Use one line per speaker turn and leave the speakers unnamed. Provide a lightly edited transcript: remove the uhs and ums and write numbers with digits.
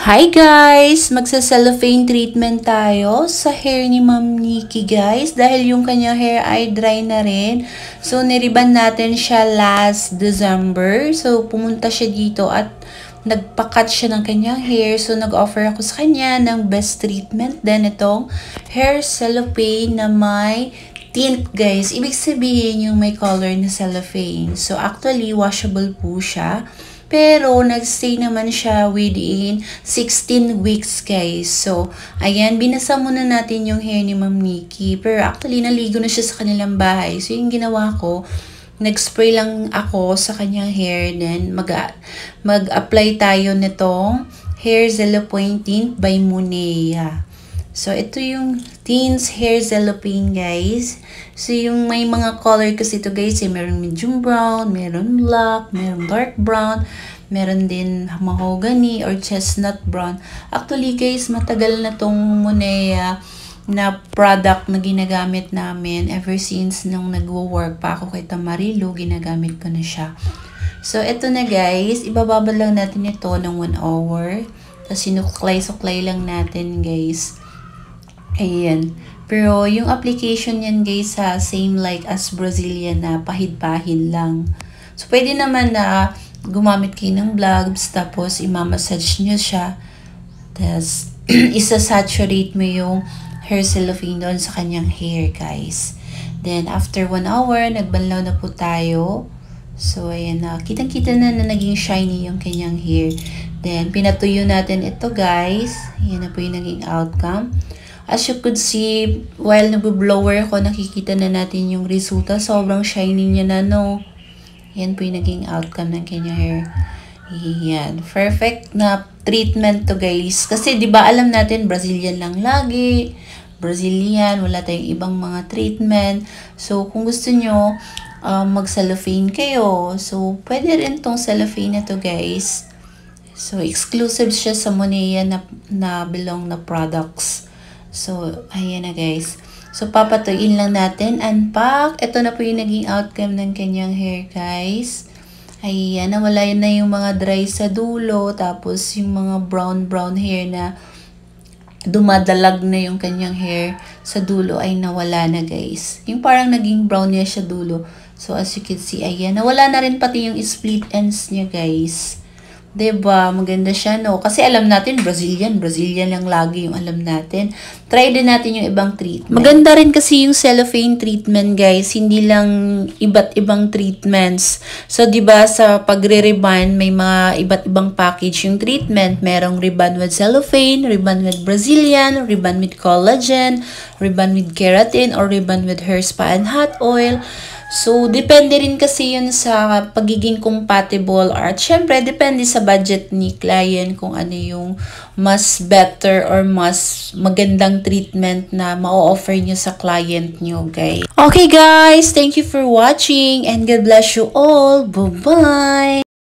Hi guys! Magsa-cellophane treatment tayo sa hair ni Ma'am Nikki guys. Dahil yung kanyang hair ay dry na rin. So, niriban natin siya last December. So, pumunta siya dito at nagpa-cut siya ng kanyang hair. So, nag-offer ako sa kanya ng best treatment. Then, itong hair cellophane na may tint guys. Ibig sabihin yung may color na cellophane. So, actually, washable po siya. Pero, nagstay naman siya within 16 weeks, guys. So, ayan, binasa muna natin yung hair ni Ma'am Nikki. Pero, actually, naligo na siya sa kanilang bahay. So, yung ginawa ko, nag-spray lang ako sa kanyang hair. Then, mag-apply tayo nitong Hair Cellophane Tint by Monea. So, ito yung Teens Hair Cellophane, guys. So, yung may mga color kasi ito, guys. Meron medium brown, meron black, meron dark brown, meron din mahogany or chestnut brown. Actually, guys, matagal na tong Monea na product na ginagamit namin ever since nung nagwo-work pa ako kay Tamarilo, ginagamit ko na siya. So, ito na, guys. Ibababad lang natin ito ng 1 hour. Tapos, sinuklay-suklay lang natin, guys. Ayan. Pero, yung application yan, guys, same like as Brazilian na pahid-pahid lang. So, pwede naman na gumamit kayo ng gloves, tapos imamassage nyo siya. Tapos, isa-saturate mo yung hair cellophane doon sa kanyang hair, guys. Then, after 1 hour, nagbanlaw na po tayo. So, ayan na. Kitang-kita na naging shiny yung kanyang hair. Then, pinatuyo natin ito, guys. Ayan na po yung naging outcome. As you could see, while nag-blower ko, nakikita na natin yung resulta. Sobrang shiny niya na, no? Yan po yung naging outcome ng kanya hair. Yan. Perfect na treatment to, guys. Kasi, di ba alam natin, Brazilian lang lagi. Brazilian, wala tayong ibang mga treatment. So, kung gusto nyo, mag-cellophane kayo. So, pwede rin tong cellophane na to, guys. So, exclusive siya sa Monea na belong na products. So, ayan na, guys. So, papatuyin lang natin. Unpack. Ito na po yung naging outcome ng kanyang hair, guys. Ayan, nawala na yung mga dry sa dulo. Tapos, yung mga brown hair na dumadalag na yung kanyang hair sa dulo ay nawala na, guys. Yung parang naging brown niya sa dulo. So, as you can see, ayan. Nawala na rin pati yung split ends niya, guys. Diba? Maganda siya, no? Kasi alam natin, Brazilian lang lagi yung alam natin. Try din natin yung ibang treatment. Maganda rin kasi yung cellophane treatment, guys. Hindi lang iba't ibang treatments. So, diba, sa pagre-ribbon, may mga iba't ibang package yung treatment. Merong ribbon with cellophane, ribbon with Brazilian, ribbon with collagen, ribbon with keratin, or ribbon with hair spa and hot oil. So, depende rin kasi yun sa pagiging compatible at syempre, depende sa budget ni client kung ano yung mas better or mas magandang treatment na ma-offer nyo sa client nyo, guys. Okay, guys. Thank you for watching and God bless you all. Bye-bye!